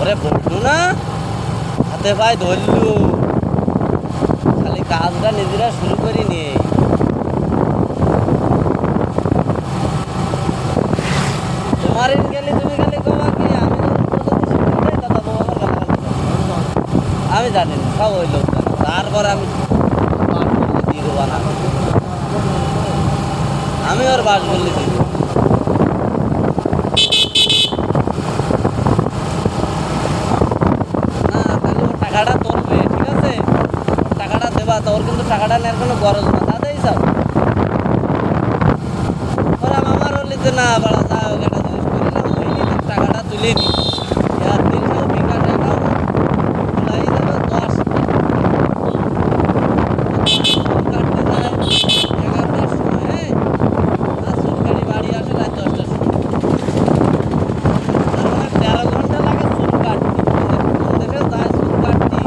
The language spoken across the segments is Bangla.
ওরে বললু না হাতে পায়ে ধরলু খালি কাজটা নিজেরা শুরু করি নিয়ে তোমার গেলে তুমি খালি কবা কি আমি দাদা বাবা আমার গালাগালি আমি জানি না সব ওই লোক তারপরে আমি দিয়ে দেবো না আমি ওর বাস বললি দিব টাকাটা তুলবে ঠিক আছে টাকাটা দেবা তোর কিন্তু টাকাটা নেওয়ার কোনো গরজ না দাদা হিসাব ওরা মামার হলিতে না বাড়া যায় ওকে একটা জিনিস করিলাম টাকাটা তুলে দিই আর তিনশো বিঘা টাকা বলাই দেবে 10 কাটতে যায় 11টার সময় আর সরকারি বাড়ি আসে রাত 10টার সময় তার মানে 13 ঘন্টা লাগে চুল কাটতে কোন দেশে যায় চুল কাটতে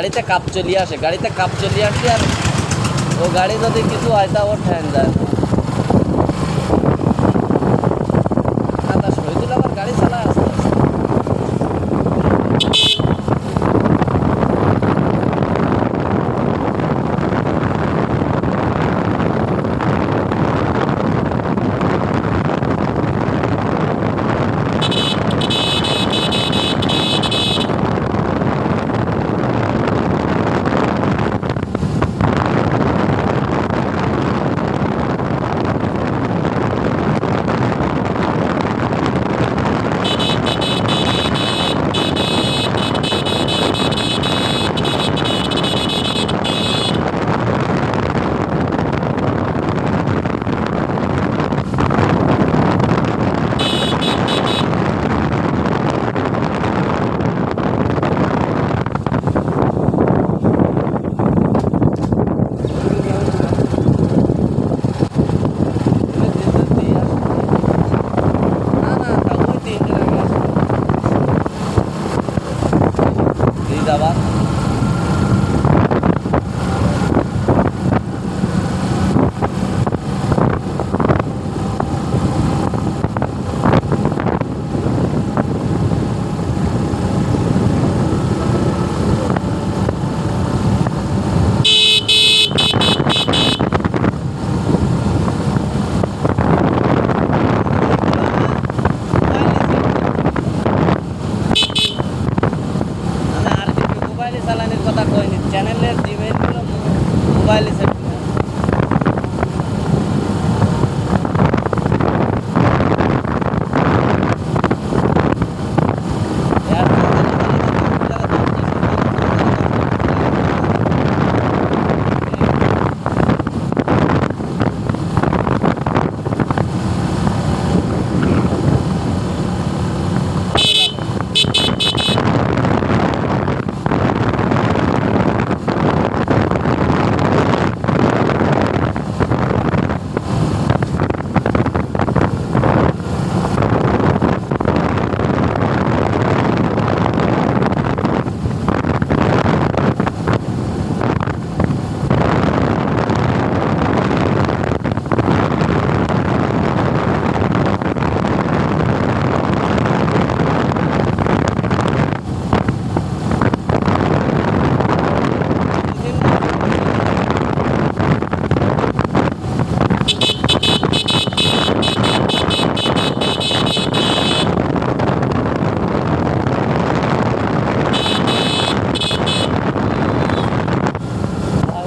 গাড়িতে কাপ চলিয়ে আসে, গাড়িতে কাপ চলিয়ে আসলে আর ও গাড়ি যদি কিছু হয় তা ওর ঠ্যান যায় না। তা শহীদুল আবার গাড়ি চালায় আস্তে আস্তে। জিন্দাবাদ। চালানির কথা কইনি, চ্যানেলের জিমেইলগুলো মোবাইলে সেট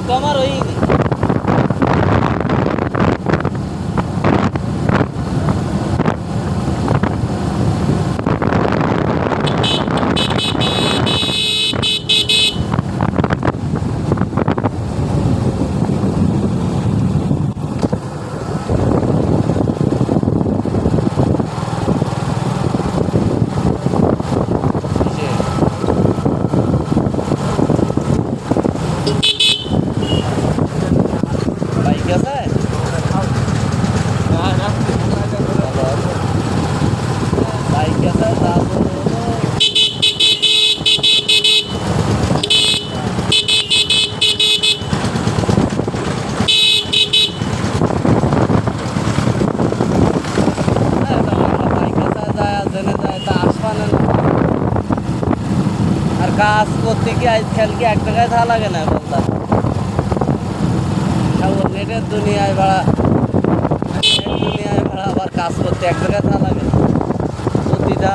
তো আমার ওই বাইক আছে বাইক আছে আর কাজ করতে কি আজকাল কি এক জায়গায় থাকা লাগে না বলতাম নেটের দুনিয়ায় ভাড়া আবার কাজ করতে এক জায়গায় থাকা লাগে প্রতিটা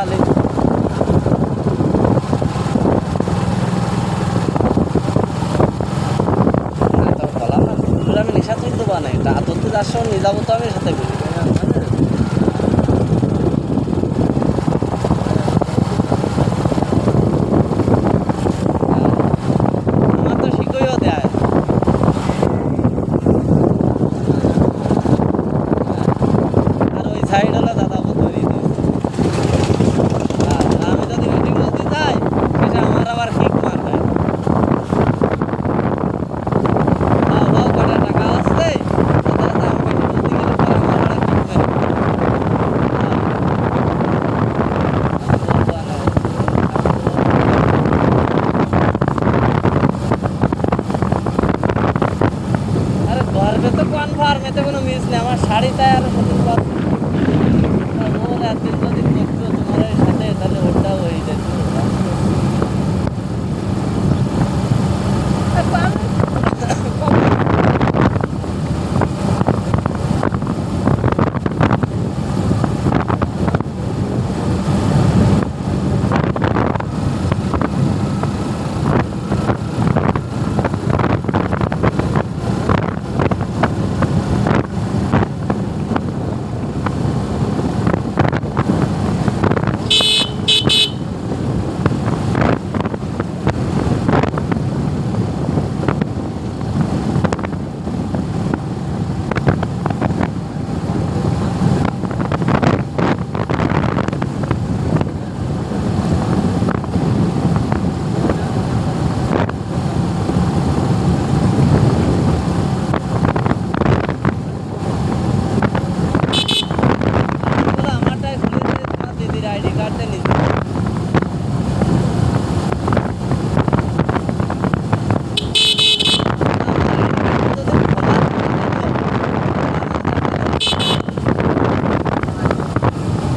বললাম না আমি নেশা তুই দেবো না এটা আতন্ত্র যার সঙ্গে নিয়ে যাবো তো আমি সাথে বলি সাইড হলে দাদা ধরিয়ে দিয়েছে আমি যদি মিটিং বলতে যাই সেটা আমার আবার কিক মারবে কটা টাকা আসছে আমি বেশি বলতে গেলে পরে আমার কিক ফার্মেতে কোনো মিস নেই, আমার শাড়িটাই আরো সঠিক পাচ্ছি। ওর একদিন যদি করতো তোমার এই সাথে, তাহলে ওটাও হয়ে যেত।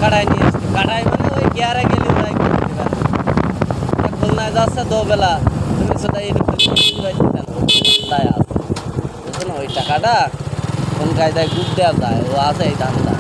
কাটাই নিয়ে আসছে, কাটাই মানে ওই গিয়ারে গেলে ওরাই করতে পারে। খুলনায় যাচ্ছে দুবেলা, তুমি সেটা এদিক তাই আছে বুঝছো না? ওই টাকাটা কোন কায়দায় গুড দেওয়া যায়, ও আছে এই ধান্দা।